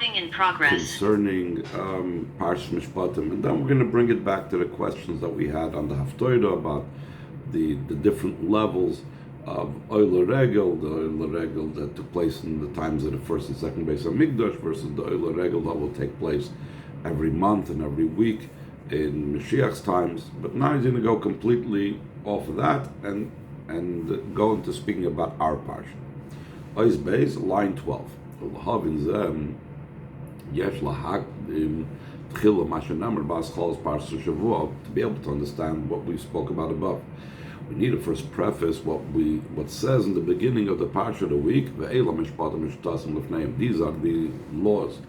in progress. Concerning Parsh Mishpatim, and then we're going to bring it back to the questions that we had on the Haftorah about the different levels of Oila Regel, the Oila Regel that took place in the times of the first and second Beis Hamikdash versus the Oila Regel that will take place every month and every week in Mashiach's times. But now he's going to go completely off of that and go into speaking about our Parsha. Ois Beis, line 12. Yesh lahakdim tchila mashenamar b'aschal parsha shavua, to be able to understand what we spoke about above. We need to first preface what says in the beginning of the parsha of the week. Ve'ela mishpatim mishtasim lefneim. These are the laws,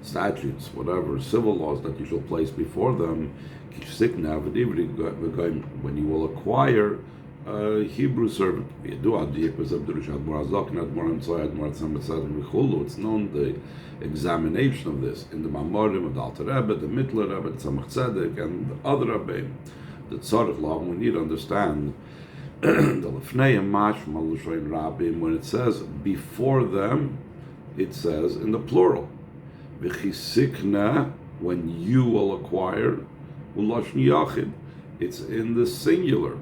statutes, whatever civil laws that you shall place before them. When you will acquire a Hebrew servant, it's known the examination of this in the Mamorim of the Alter Rebbe, the Mittler Rebbe, the Tzemach Tzedek, and the other Rebbeim. The Tzarech Law, we need to understand the Lefneim Mashma L'Shoin Rabbim, when it says before them, it says in the plural. V'chisikna, when you will acquire, U'Lashon Yachid, it's in the singular.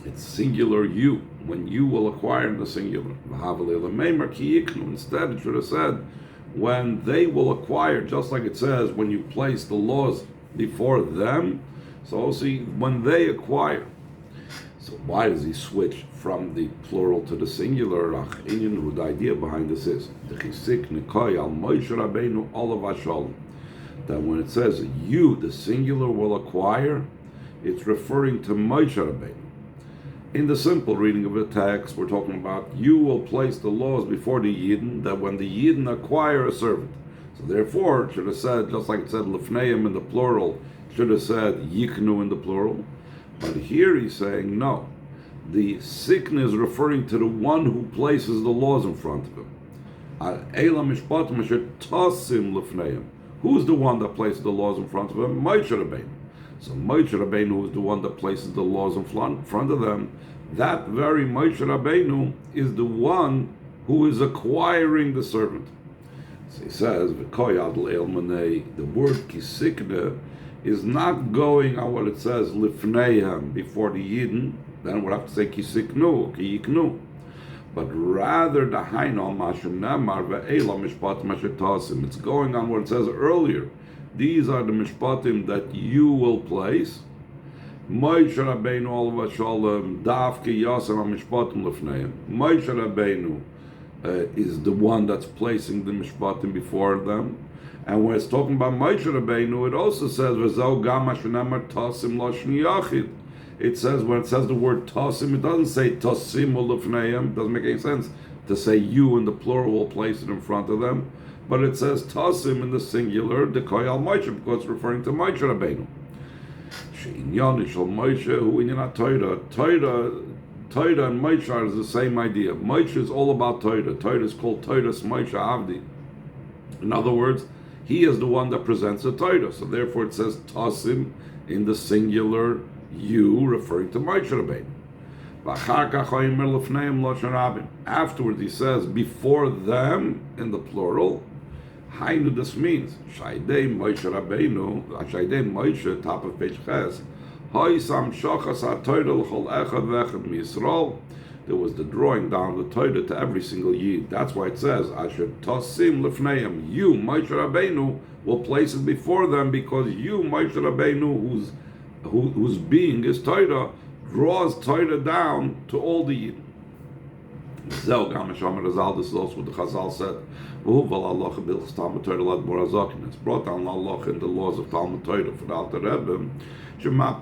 It's singular you, when you will acquire in the singular. Instead, it should have said, when they will acquire, just like it says, when you place the laws before them. So see, when they acquire. So why does he switch from the plural to the singular? The idea behind this is that when it says you, the singular, will acquire, it's referring to Moshe Rabbeinu. In the simple reading of the text, we're talking about you will place the laws before the Yidden, that when the Yidden acquire a servant. So therefore, it should have said, just like it said Lefneim in the plural, it should have said Yiknu in the plural. But here he's saying, no. The sikna is referring to the one who places the laws in front of him. Who's the one that places the laws in front of him? Moshe Rabbeinu. So Moshe Rabbeinu is the one that places the laws in front of them. That very Moshe Rabbeinu is the one who is acquiring the servant. So he says, the word kisikne is not going on what it says, lifneihem, before the Yidden, then we'll have to say kisiknu, kiyiknu. But rather, the haino mashenamar ve'ela mishpat mashetasim. It's going on what it says earlier. These are the mishpatim that you will place. Moshe Rabbeinu olav shalom davke yasem mishpatim lefneim. Moshe Rabbeinu is the one that's placing the mishpatim before them. And when it's talking about Moshe Rabbeinu, it also says v'zau gam mashenamar tasim lashon yachid. It says, when it says the word tasim, it doesn't say tasim lefneim. Doesn't make any sense to say you in the plural will place it in front of them. But it says Tasim in the singular, the Koyal Moshe, because it's referring to Moshe Rabbeinu. She'inyan ishal Moshe, who inyan Torah. Torah and Moshe are the same idea. Moshe is all about Torah. Torah is called Torah's Moshe Avdi. In other words, he is the one that presents the Torah. So therefore it says Tasim in the singular, you, referring to Moshe Rabbeinu. Afterwards he says, before them, in the plural. Hainu, this means Shaydei Moshe Rabbeinu, Shaydei Moshe, top of page Ches. Hoisam Shochas HaTorah l'chol echad v'echad miYisrael. There was the drawing down the Torah to every single Yid. That's why it says Asher Tosim Lefneim. You, Moshe Rabbeinu, will place it before them, because you, Moshe Rabbeinu, whose being is Torah, draws Torah down to all the Yid. This is also what the Chazal said. It's brought down Allah in the laws of Talmud Torah for the Alter Rebbe. From the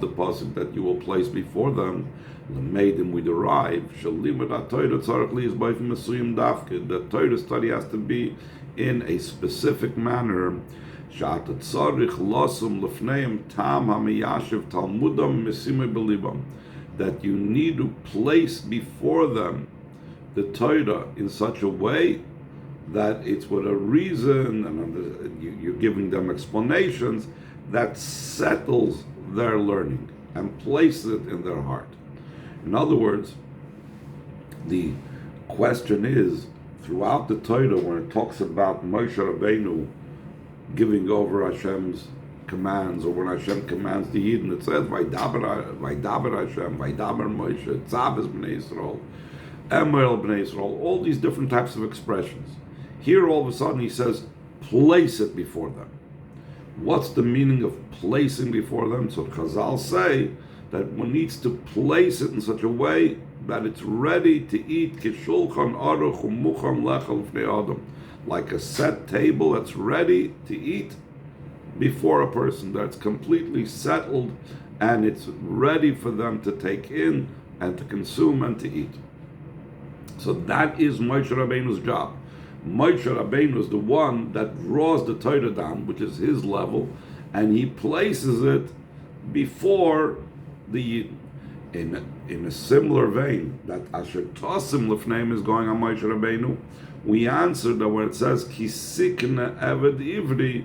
pasuk that you will place before them, we derive that Torah study has to be in a specific manner. That you need to place before them the Torah in such a way that it's with a reason, and you're giving them explanations that settles their learning and places it in their heart. In other words, the question is, throughout the Torah, when it talks about Moshe Rabbeinu giving over Hashem's commands, or when Hashem commands the Yidden, it says, Vaydaber Hashem, Vaydaber Moshe, Tzavos Bnei Yisrael, Emer Bnei Yisrael, all these different types of expressions. Here, all of a sudden, he says, place it before them. What's the meaning of placing before them? So Chazal say that one needs to place it in such a way that it's ready to eat, kishulchan aruch umucham lechel v'nei adam, like a set table that's ready to eat before a person, that's completely settled and it's ready for them to take in and to consume and to eat. So that is Moshe Rabbeinu's job. Moshe Rabbeinu is the one that draws the Torah down, which is his level, and he places it before the Yidden. In a similar vein, that Asher Tosim Lefneim is going on Moshe Rabbeinu, we answer that when it says Kisikne Eved Ivri,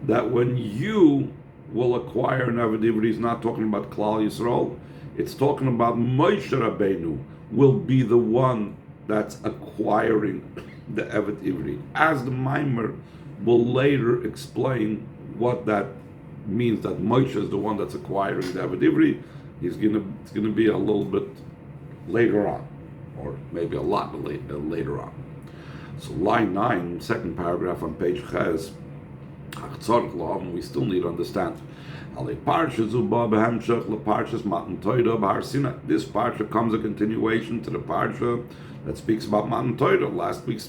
that when you will acquire an Eved Ivri, he's not talking about Klal Yisrael, it's talking about Moshe Rabbeinu will be the one that's acquiring the Eved Ivri. As the Maimer will later explain what that means, that Moshe is the one that's acquiring the Eved Ivri. It's gonna be a little bit later on, or maybe a lot later on. So line 9, second paragraph on page Ches, we still need to understand. This parsha comes a continuation to the parsha that speaks about Matan Torah. Last week's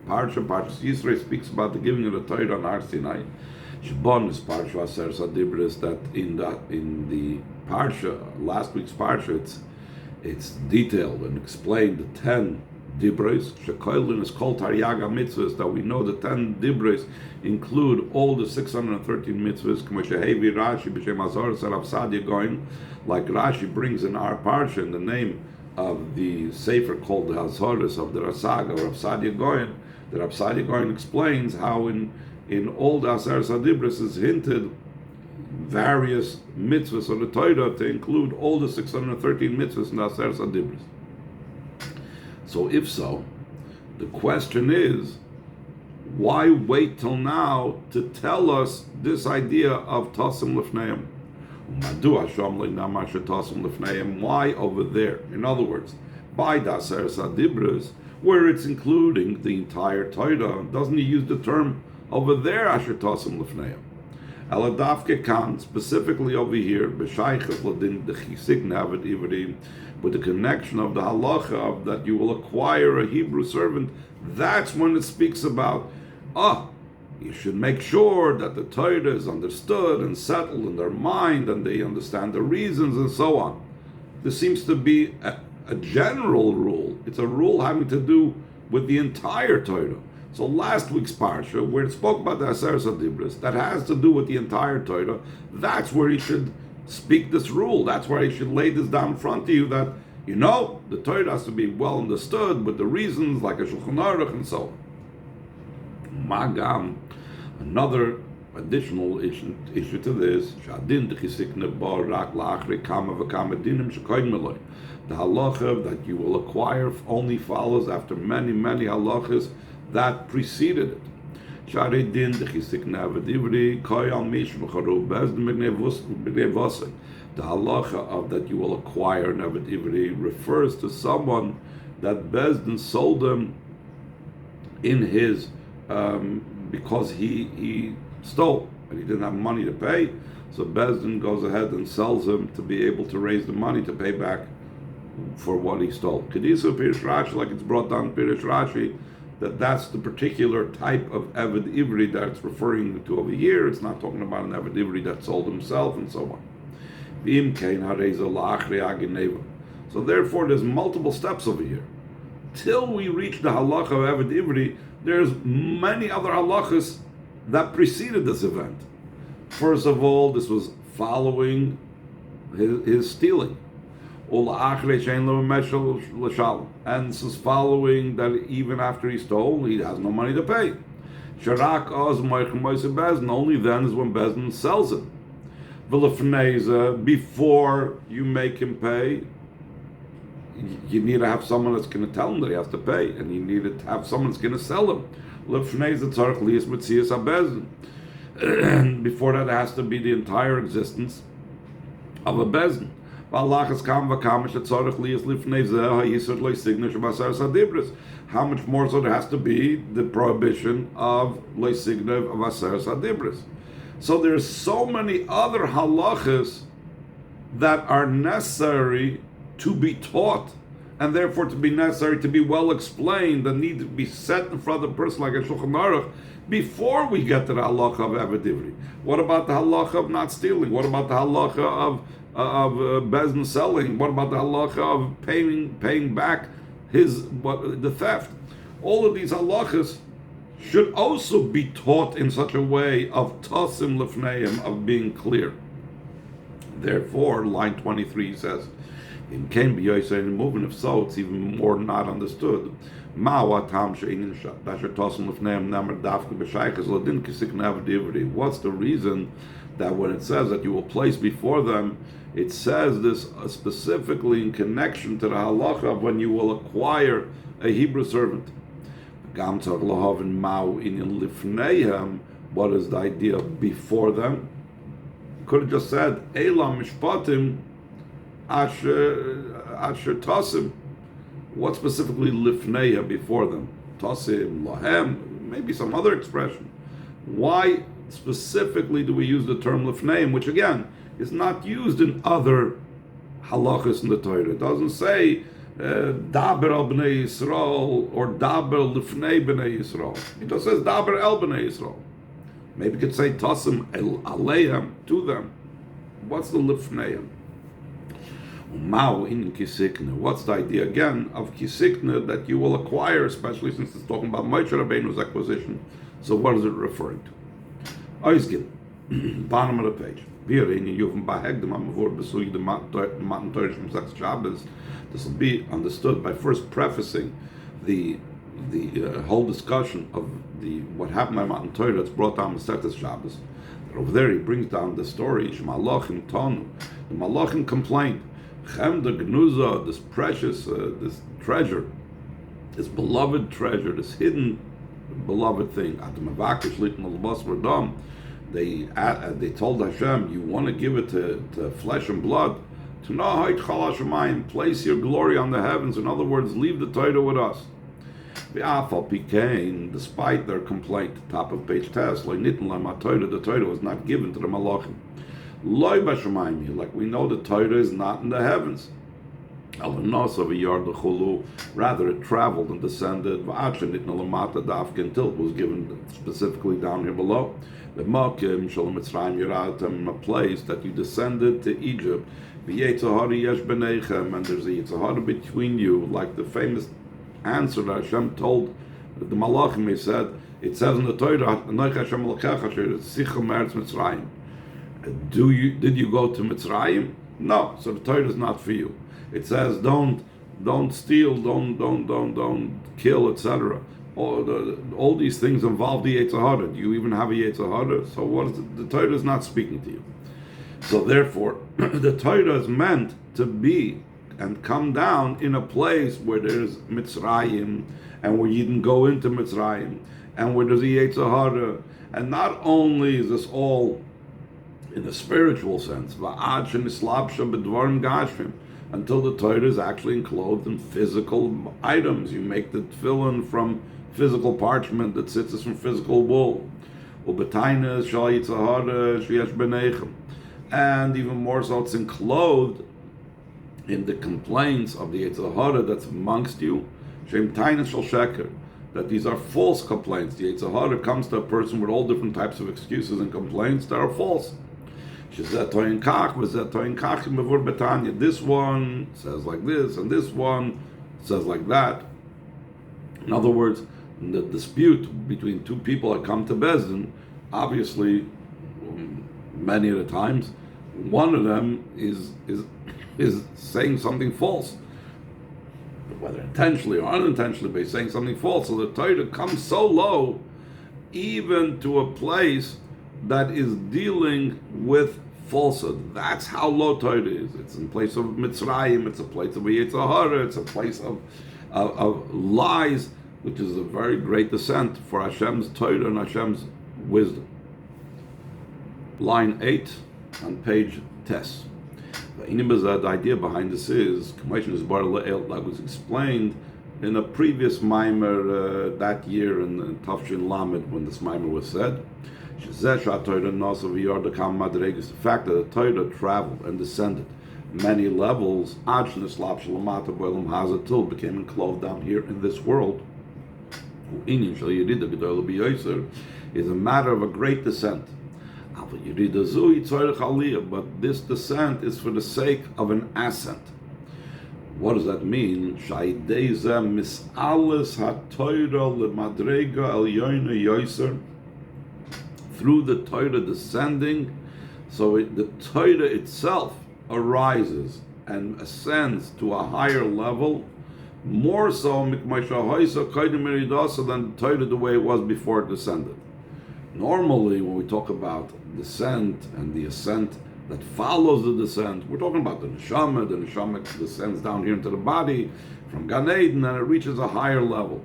parsha Yisrael, speaks about the giving of the Torah on Har Sinai. Shibon is parsha Aser Sadibris, that in the parsha, last week's parsha, it's detailed and explained the 10 dibros. Shekoilin is called Taryaga mitzvahs, that we know the 10 dibros include all the 613 mitzvahs. K'moshehevi Rashi b'shem Azor Rav Sadia Goin, like Rashi brings in our parsha in the name of the sefer called the Hazoros of the Rasaga Rav Sadia Goin. The Rav Sadia Goin explains how in all the Aser Sadibris is hinted various mitzvahs of the Torah to include all the 613 mitzvahs in the Aser Sadibris. So if so, the question is, why wait till now to tell us this idea of Tosim Lefneim? Why over there? In other words, by the Aser Sadibris, where it's including the entire Torah, doesn't he use the term over there, Asher Tosim Lefneim? Aladavke Khan, specifically over here, B'shaychas Ladin Dechisig Navid Ivri, with the connection of the halacha of that you will acquire a Hebrew servant. That's when it speaks about, you should make sure that the Torah is understood and settled in their mind, and they understand the reasons and so on. This seems to be a general rule. It's a rule having to do with the entire Torah. So last week's parsha, where it spoke about the Aser Sadibris, that has to do with the entire Torah, that's where he should speak this rule. That's where he should lay this down in front of you, that, the Torah has to be well understood with the reasons, like a Shulchan Aruch and so on. Magam, another additional issue to this, the halacha that you will acquire only follows after many, many halachas that preceded it. The halacha of that you will acquire an Eved Ivri refers to someone that Bezdin sold him in his because he stole and he didn't have money to pay, so Bezdin goes ahead and sells him to be able to raise the money to pay back for what he stole. Kedisa Pirish Rashi, like it's brought down Pirish Rashi, that's the particular type of Eved Ivri that it's referring to over here. It's not talking about an Eved Ivri that sold himself and so on. So therefore there's multiple steps over here. Till we reach the halacha of Eved Ivri, there's many other halachas that preceded this event. First of all, this was following his stealing. And this is following that even after he stole, he has no money to pay. Only then is when Bezdin sells it. Before you make him pay, you need to have someone that's going to tell him that he has to pay, and you need to have someone that's going to sell him. And before that, it has to be the entire existence of a bezin. How much more so there has to be the prohibition of leisignev of aseres hadibris. So there's so many other halachas that are necessary to be taught, and therefore to be necessary to be well explained, and need to be set in front of the person like a Shulchan Aruch before we get to the halacha of Eved. What about the halacha of not stealing? What about the halacha of bezin selling? What about the halacha of paying back the theft? All of these halachas should also be taught in such a way of tasim lefneim, of being clear. Therefore, line 23 says, "In came b'yoyser in moving. If so, it's even more not understood. What's the reason that when it says that you will place before them, it says this specifically in connection to the halacha of when you will acquire a Hebrew servant? What is the idea of before them? Could have just said Elam Mishpatim Asher Tasim. What specifically lifneya, before them? Tasim, lahem, maybe some other expression. Why specifically do we use the term lifneim, which again is not used in other halachas in the Torah? It doesn't say daber al bnei Yisrael or daber lifnei bnei Yisrael. It just says daber el bnei Yisrael. Maybe it could say tasim el aleim, to them. What's the lifneim? What's the idea again of kisikna that you will acquire, especially since it's talking about Moshe Rabbeinu's acquisition? So what is it referring to? Oizgin, bottom of the page. This will be understood by first prefacing the whole discussion of what happened by Matan Torah that's brought down Masechtas Shabbos. Over there he brings down the story. Malachim tonu, the Malachim complained. The Gnuza, this precious, this treasure, this beloved treasure, this hidden beloved thing. They told Hashem, you want to give it to flesh and blood. Place your glory on the heavens. In other words, leave the Torah with us. Despite their complaint, top of page test, the Torah was not given to the Malachim. Like we know, the Torah is not in the heavens. Rather, it traveled and descended until it was given specifically down here below. The Makim Shalom Mitzrayim, a place that you descended to Egypt. And there's a Yitzhahara between you, like the famous answer that Hashem told the Malachim. He said, it says in the Torah, did you go to Mitzrayim? No. So the Torah is not for you. It says don't steal, don't kill, etc. All these things involve the Yitzhahara. Do you even have a Yitzhahara? So what is it? The Torah is not speaking to you. So therefore, the Torah is meant to be and come down in a place where there's Mitzrayim, and where you can go into Mitzrayim, and where there's a Yitzhahara. And not only is this all in a spiritual sense, until the Torah is actually enclosed in physical items. You make the tefillin from physical parchment, that sits from physical wool. And even more so, it's enclosed in the complaints of the Yitzhahara that's amongst you. That these are false complaints. The Yitzhahara comes to a person with all different types of excuses and complaints that are false. This one says like this, and this one says like that. In other words, the dispute between two people that come to Bezdin, obviously, many of the times, one of them is saying something false, whether intentionally or unintentionally, but he's saying something false. So the Torah comes so low, even to a place that is dealing with falsehood. That's how low Torah is. It's in place of Mitzrayim, it's a place of Yetzirah, it's a place of lies, which is a very great descent for Hashem's Torah and Hashem's wisdom. Line 8 on page Tes. The idea behind this is, like was explained in a previous mimer that year in Tafshin Lamed when this mimer was said. The fact that the Torah traveled and descended many levels, till became enclosed down here in this world, is a matter of a great descent. But this descent is for the sake of an ascent. What does that mean? Through the Torah descending, so the Torah itself arises and ascends to a higher level, more so than the Torah the way it was before it descended. Normally, when we talk about descent and the ascent that follows the descent, we're talking about the neshama. The neshama descends down here into the body from Gan Eden and it reaches a higher level.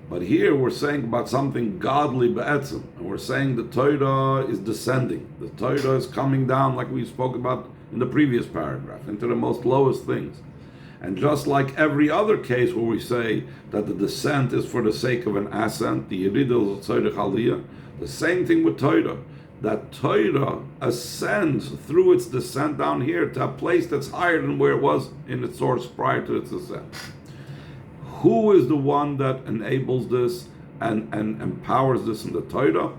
But here we're saying about something godly be'etzim, and we're saying the Torah is descending. The Torah is coming down, like we spoke about in the previous paragraph, into the most lowest things. And just like every other case where we say that the descent is for the sake of an ascent, the Yeridah Tzorech Aliyah, the same thing with Torah, that Torah ascends through its descent down here to a place that's higher than where it was in its source prior to its ascent. Who is the one that enables this and empowers this in the Torah?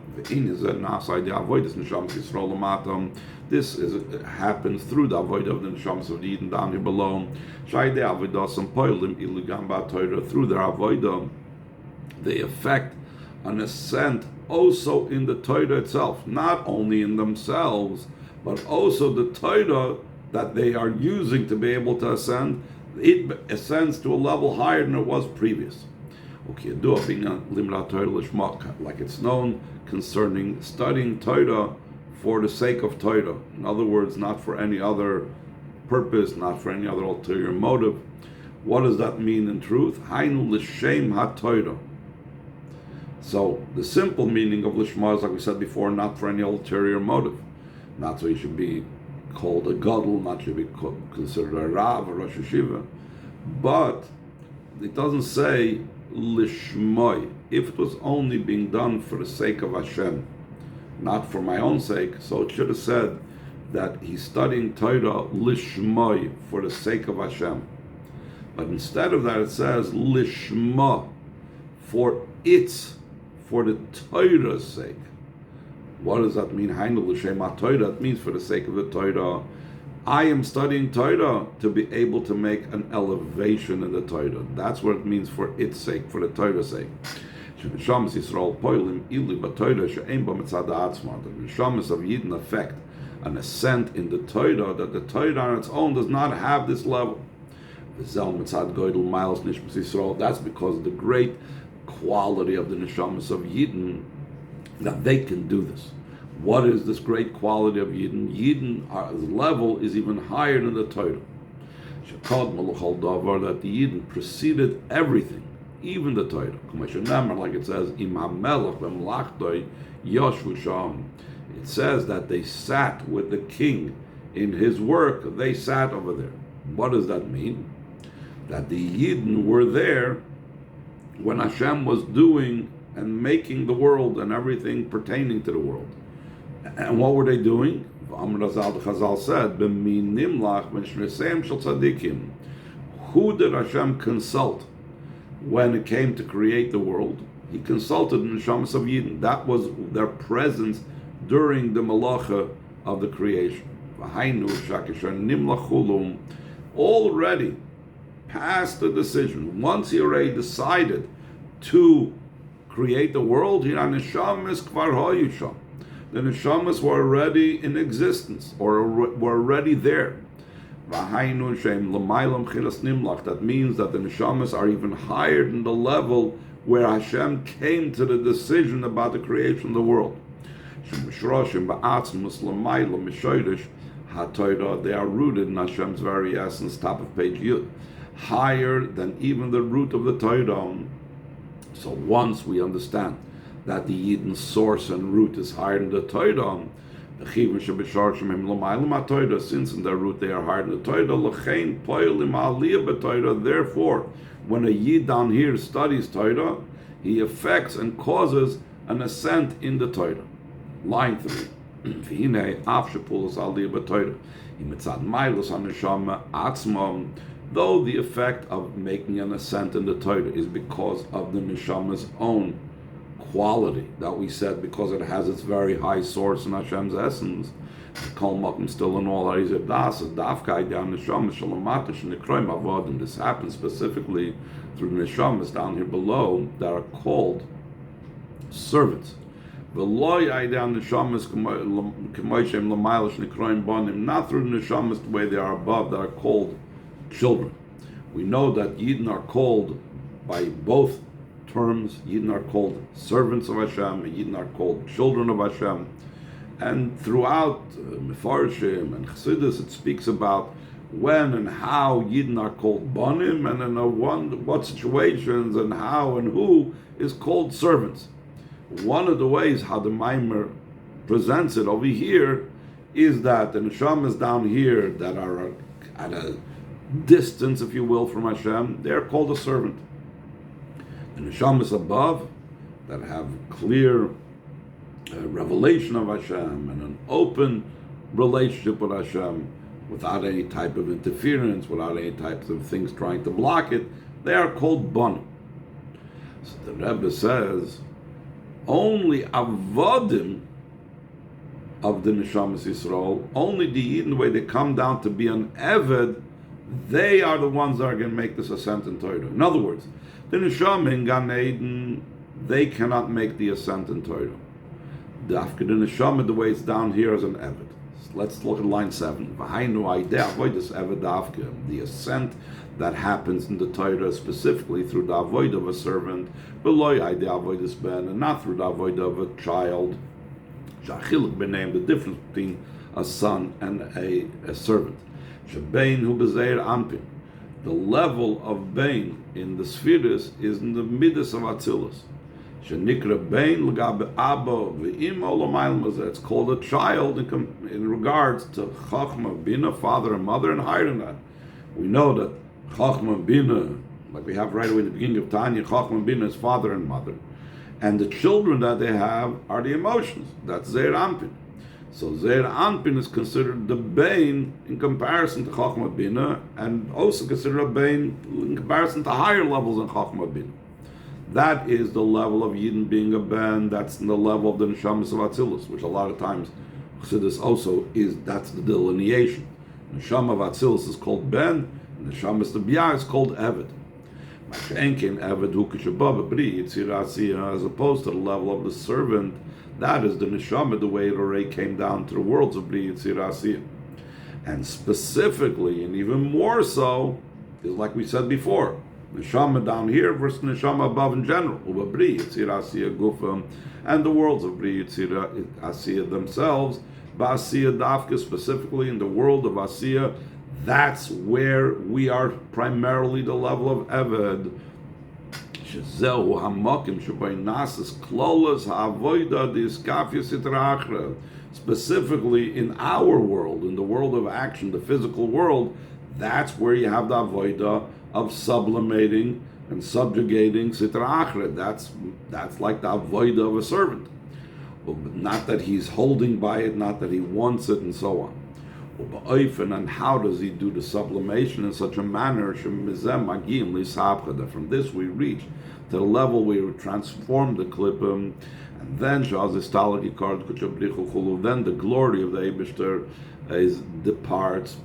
This happens through the avoid of the neshamas of the Eden down here below. Through their avodah, they affect an ascent also in the Torah itself, not only in themselves, but also the Torah that they are using to be able to ascend. It ascends to a level higher than it was previous. Like it's known concerning studying Torah for the sake of Torah. In other words, not for any other purpose, not for any other ulterior motive. What does that mean in truth? Hainu l'shem ha-Torah. So the simple meaning of lishma is, like we said before, not for any ulterior motive. Not so you should be called a gadol, not should be considered a rav or rosh yeshiva. But it doesn't say lishmoi. If it was only being done for the sake of Hashem, not for my own sake, so it should have said that he's studying Torah lishmoi, for the sake of Hashem. But instead of that, it says lishma, for the Torah's sake. What does that mean? Hainu l'shem ha-Torah. It means for the sake of the Torah. I am studying Torah to be able to make an elevation in the Torah. That's what it means for its sake, for the Torah's sake. The neshamas of Yidden affect an ascent in the Torah that the Torah on its own does not have this level. That's because of the great quality of the neshamas of Yidden, that they can do this. What is this great quality of Yidden? Yidden's level is even higher than the Torah. That the Yidden preceded everything, even the Torah. Like it says, it says that they sat with the king in his work, they sat over there. What does that mean? That the Yidden were there when Hashem was doing and making the world and everything pertaining to the world. And what were they doing? Amr Chazal said, who did Hashem consult when it came to create the world? He consulted the neshamas of Yidden. That was their presence during the malacha of the creation. Already past the decision. Once he already decided to create the world, the neshamas were already in existence, or were already there. That means that the neshamas are even higher than the level where Hashem came to the decision about the creation of the world. HaTorah, they are rooted in Hashem's very essence, top of page Yud, higher than even the root of the Torah. So once we understand that the Yidden source and root is higher than the Torah, since in their root they are higher than the Torah, therefore, when a Yid down here studies Torah, he affects and causes an ascent in the Torah. Line 3. Though the effect of making an ascent in the Torah is because of the neshama's own quality, that we said because it has its very high source in Hashem's essence, Kol Makom still in all Ariz Das, Dafkai down Neshama Shalamatish and Nekroim Avodim. This happens specifically through the neshamas down here below that are called servants. Not through the neshamas the way they are above that are called children. We know that Yidden are called by both terms. Yidden are called servants of Hashem, and Yidden are called children of Hashem. And throughout Mefarshim and Chassidus, it speaks about when and how Yidden are called Banim, and in what situations and how and who is called servants. One of the ways how the Maimer presents it over here is that the neshamas down here that are at a distance, if you will, from Hashem, they are called a servant. The neshamas above that have clear revelation of Hashem and an open relationship with Hashem without any type of interference, without any types of things trying to block it, they are called Banim. So the Rebbe says, only avodim of the neshamas Yisrael, only the Yidden, the way they come down to be an eved, they are the ones that are going to make this ascent in Torah. In other words, the neshama in Gan Eden, they cannot make the ascent in Torah. The neshama, the way it's down here, is an eved. So let's look at line 7. The ascent that happens in the Torah specifically through the avoid of a servant, and not through the avoid of a child. The difference between a son and a servant. The level of Bain in the spheres is in the midas of Atzilus. It's called a child in regards to Chachma, Bina, father and mother, and higher than that. We know that Chachma, Bina, like we have right away in the beginning of Tanya, Chachma, Bina is father and mother. And the children that they have are the emotions. That's Zeir Anpin. So Zeir Anpin is considered the Bain in comparison to Chachma, Bina, and also considered a Bain in comparison to higher levels than Chachma, Bina. That is the level of Yidden being a Ben. That's the level of the Neshamas of Atzilus, which a lot of times Chassidus also is, that's the delineation. Neshama of Atzilus is called Ben, and Neshamas of Biyah is called Eved. As opposed to the level of the servant, that is the Neshama, the way it already came down to the worlds of Bri Yitzir Asiyah. And specifically, and even more so, is like we said before, Neshama down here versus Neshama above in general. Bri Yitzir Asiyah Gufam, and the worlds of Bri Yitzir Asiyah themselves, Ba'asiyah Dafka, specifically in the world of Asiyah, that's where we are primarily the level of Eved. Specifically in our world, in the world of action, the physical world, that's where you have the avodah of sublimating and subjugating sitra achra. That's like the avodah of a servant. Not that he's holding by it, not that he wants it, and so on. And how does he do the sublimation in such a manner that from this we reach to the level where we transform the klippim, and then then the glory of the Eibishter departs.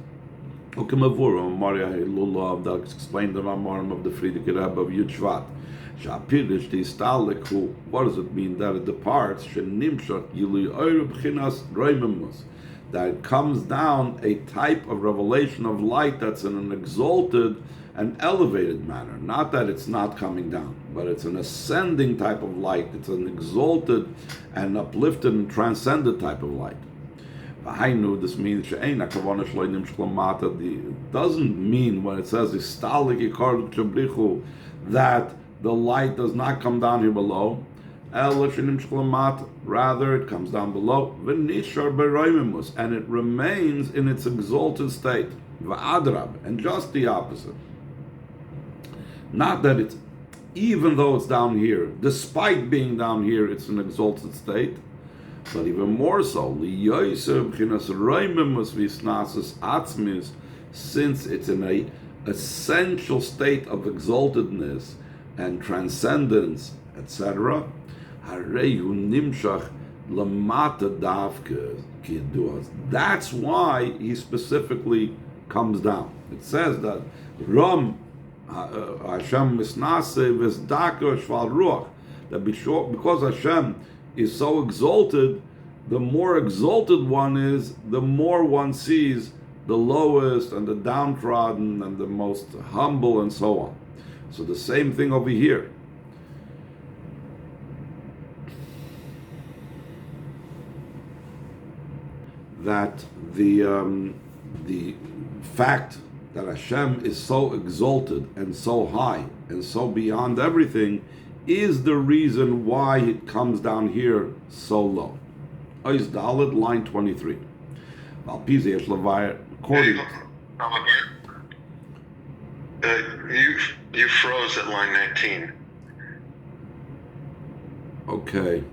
That explained the Mamorim of the Frierdiker Rebbe of Yud Shvat. What does it mean that it departs? That it comes down a type of revelation of light that's in an exalted and elevated manner. Not that it's not coming down, but it's an ascending type of light. It's an exalted and uplifted and transcended type of light. V'hainu, this means she'ein hakavana shlo nimshach lamata. It doesn't mean when it says istalik ikar l'kshabrichu that the light does not come down here below. Ela shenimshach lamata. Rather, it comes down below. V'nishar b'roimimus, and it remains in its exalted state. V'adrab, and just the opposite. Not that it's, even though it's down here, despite being down here, it's an exalted state, but even more so, since it's in a essential state of exaltedness and transcendence, etc. That's why he specifically comes down. It says that Ram Hashem misnase v'zdaka shval ruach, that because Hashem is so exalted, the more exalted one is, the more one sees the lowest and the downtrodden and the most humble and so on. So the same thing over here. That the fact that Hashem is so exalted and so high and so beyond everything is the reason why it comes down here so low. Ois Dalet, line 23. According you froze at line 19. Okay.